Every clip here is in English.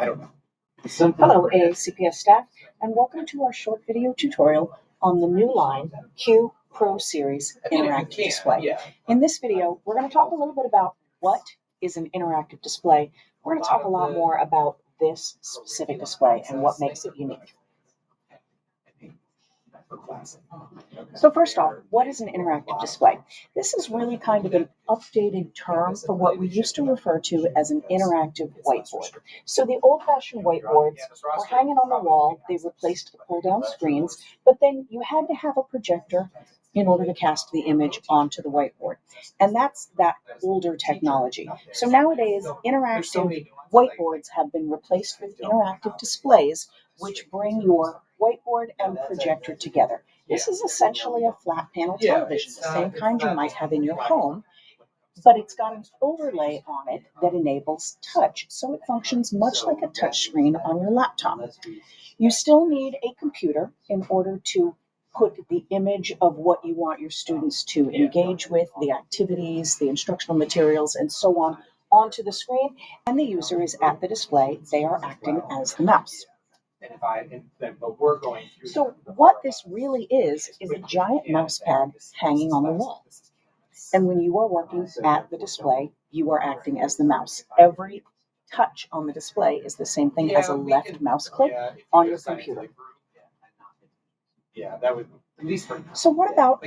I don't know. Hello, AACPS staff, and welcome to our short video tutorial on the Newline Q Pro Series interactive display. In this video, we're going to talk a little bit about what is an interactive display. We're going to talk a lot more about this specific display and what makes it unique. So first off, what is an interactive display? This is really kind of an updated term for what we used to refer to as an interactive whiteboard. So the old-fashioned whiteboards were hanging on the wall. They replaced the pull-down screens, but then you had to have a projector in order to cast the image onto the whiteboard. And that's that older technology. So nowadays, interactive whiteboards have been replaced with interactive displays, which bring your whiteboard and projector together. This is essentially a flat panel television, the same kind you might have in your home, but it's got an overlay on it that enables touch, so it functions much like a touch screen on your laptop. You still need a computer in order to put the image of what you want your students to engage with, the activities, the instructional materials, and so on, onto the screen, and the user is at the display. They are acting as the mouse. So what this really is a giant mouse pad hanging on the wall. And when you are working at the display, you are acting as the mouse. Every touch on the display is the same thing as a left mouse click on your computer. Yeah, that would at least for So what about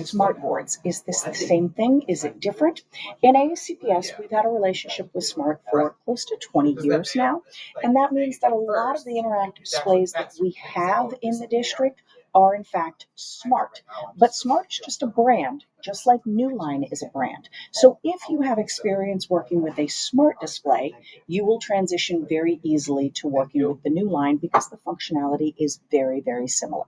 smart boards? Is this the same thing? Is it different? In AACPS, we've had a relationship with Smart for close to 20 years now, and that means that a lot of the interactive displays that we have in the district are in fact Smart. But Smart's just a brand, just like Newline is a brand. So if you have experience working with a Smart display, you will transition very easily to working with the Newline because the functionality is very, very similar.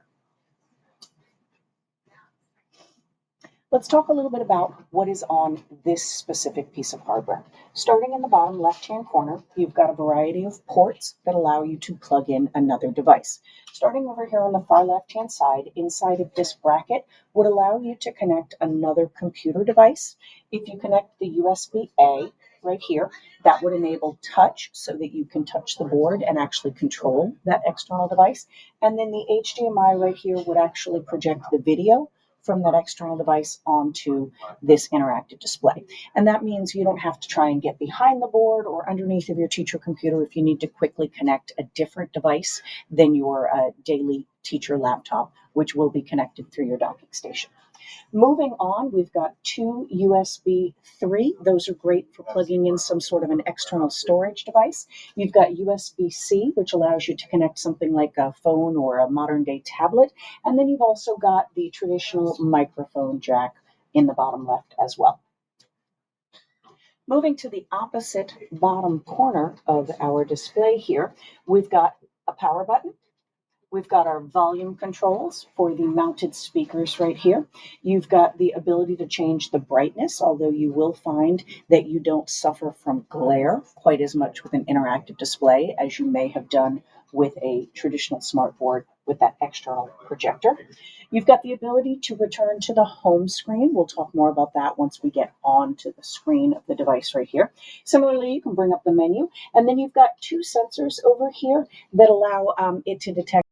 Let's talk a little bit about what is on this specific piece of hardware. Starting in the bottom left-hand corner, you've got a variety of ports that allow you to plug in another device. Starting over here on the far left-hand side, inside of this bracket would allow you to connect another computer device. If you connect the USB-A right here, that would enable touch so that you can touch the board and actually control that external device. And then the HDMI right here would actually project the video from that external device onto this interactive display. And that means you don't have to try and get behind the board or underneath of your teacher computer if you need to quickly connect a different device than your daily teacher laptop, which will be connected through your docking station. Moving on, we've got two USB 3. Those are great for plugging in some sort of an external storage device. You've got USB-C, which allows you to connect something like a phone or a modern-day tablet. And then you've also got the traditional microphone jack in the bottom left as well. Moving to the opposite bottom corner of our display here, we've got a power button. We've got our volume controls for the mounted speakers right here. You've got the ability to change the brightness, although you will find that you don't suffer from glare quite as much with an interactive display as you may have done with a traditional smart board with that external projector. You've got the ability to return to the home screen. We'll talk more about that once we get onto the screen of the device right here. Similarly, you can bring up the menu, and then you've got two sensors over here that allow it to detect